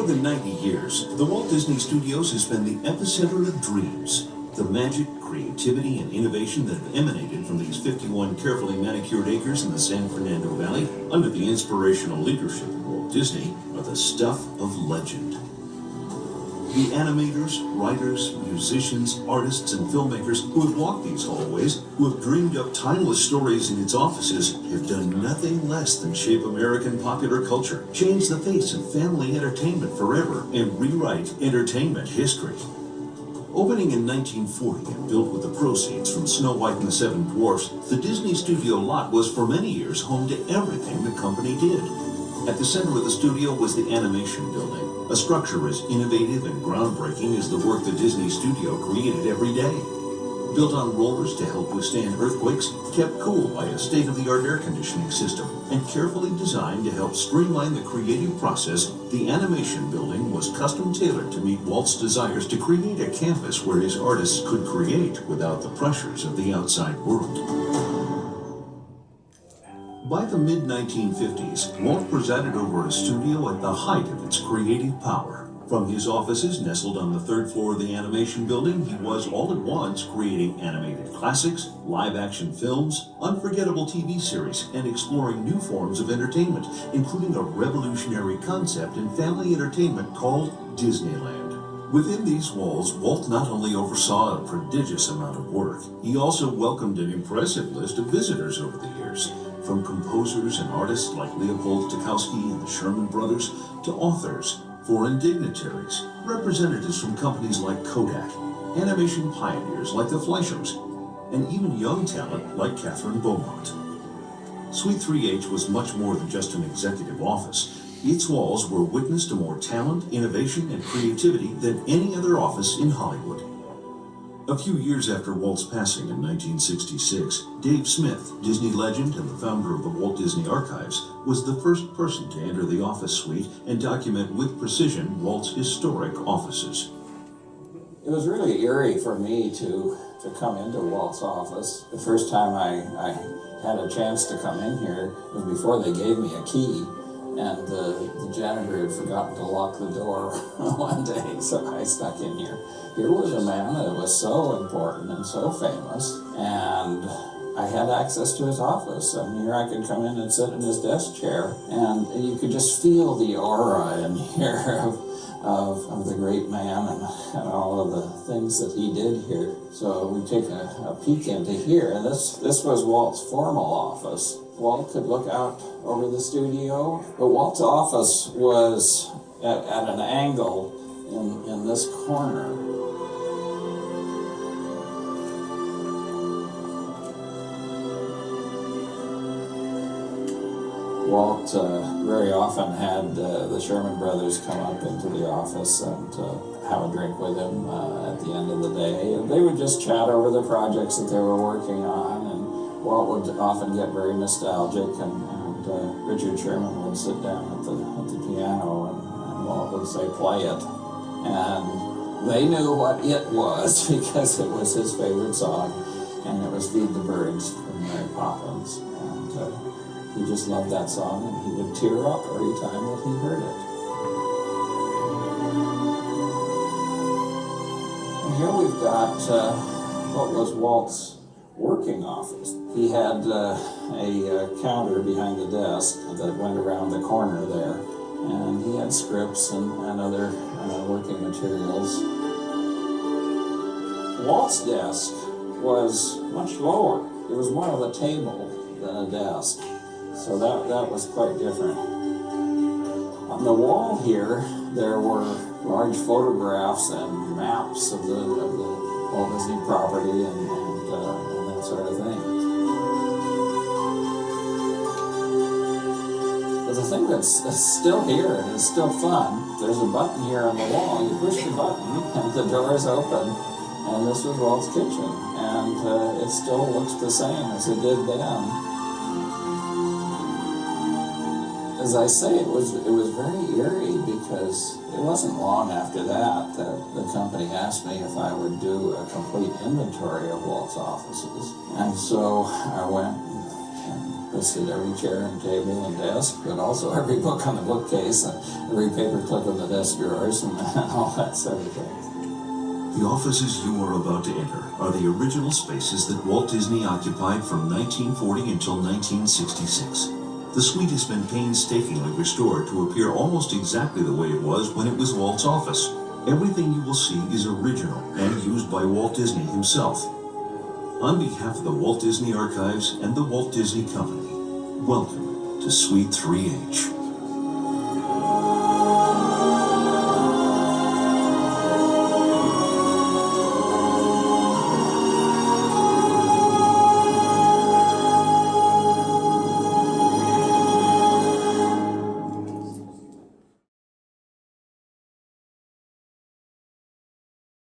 more than 90 years, the Walt Disney Studios has been the epicenter of dreams. The magic, creativity, and innovation that have emanated from these 51 carefully manicured acres in the San Fernando Valley, under the inspirational leadership of Walt Disney, are the stuff of legend. The animators, writers, musicians, artists, and filmmakers who have walked these hallways, who have dreamed up timeless stories in its offices, have done nothing less than shape American popular culture, change the face of family entertainment forever, and rewrite entertainment history. Opening in 1940 and built with the proceeds from Snow White and the Seven Dwarfs, the Disney Studio lot was for many years home to everything the company did. At the center of the studio was the animation building, a structure as innovative and groundbreaking as the work the Disney Studio created every day. Built on rollers to help withstand earthquakes, kept cool by a state-of-the-art air conditioning system, and carefully designed to help streamline the creative process, the animation building was custom-tailored to meet Walt's desires to create a campus where his artists could create without the pressures of the outside world. By the mid-1950s, Walt presided over a studio at the height of its creative power. From his offices nestled on the third floor of the animation building, he was all at once creating animated classics, live-action films, unforgettable TV series, and exploring new forms of entertainment, including a revolutionary concept in family entertainment called Disneyland. Within these walls, Walt not only oversaw a prodigious amount of work, he also welcomed an impressive list of visitors over the years. From composers and artists like Leopold Stokowski and the Sherman Brothers, to authors, foreign dignitaries, representatives from companies like Kodak, animation pioneers like the Fleischers, and even young talent like Catherine Beaumont. Suite 3H was much more than just an executive office. Its walls were witness to more talent, innovation, and creativity than any other office in Hollywood. A few years after Walt's passing in 1966, Dave Smith, Disney legend and the founder of the Walt Disney Archives, was the first person to enter the office suite and document with precision Walt's historic offices. It was really eerie for me to come into Walt's office. The first time I had a chance to come in here was before they gave me a key, and the janitor had forgotten to lock the door one day, so I snuck in here. Here was a man that was so important and so famous, and I had access to his office, and here I could come in and sit in his desk chair, and you could just feel the aura in here of the great man and all of the things that he did here. So we take a peek into here, and this was Walt's formal office. Walt could look out over the studio, but Walt's office was at an angle in this corner. Walt very often had the Sherman Brothers come up into the office and have a drink with him at the end of the day. And they would just chat over the projects that they were working on, and Walt would often get very nostalgic, and Richard Sherman would sit down at the piano, and Walt would say, "Play it." And they knew what it was because it was his favorite song, and it was "Feed the Birds" from Mary Poppins. And he just loved that song, and he would tear up every time that he heard it. And here we've got what was Walt's working office. He had a counter behind the desk that went around the corner there, and he had scripts and other working materials. Walt's desk was much lower. It was more of a table than a desk. So that was quite different. On the wall here, there were large photographs and maps of the Walt Disney property and that sort of thing. But the thing that's still here and is still fun, there's a button here on the wall. You push the button and the door is open. And this was Walt's kitchen. And it still looks the same as it did then. As I say, it was very eerie because it wasn't long after that the company asked me if I would do a complete inventory of Walt's offices. And so I went and and listed every chair and table and desk, but also every book on the bookcase and every paper clip in the desk drawers and all that sort of thing. The offices you are about to enter are the original spaces that Walt Disney occupied from 1940 until 1966. The suite has been painstakingly restored to appear almost exactly the way it was when it was Walt's office. Everything you will see is original and used by Walt Disney himself. On behalf of the Walt Disney Archives and the Walt Disney Company, welcome to Suite 3H.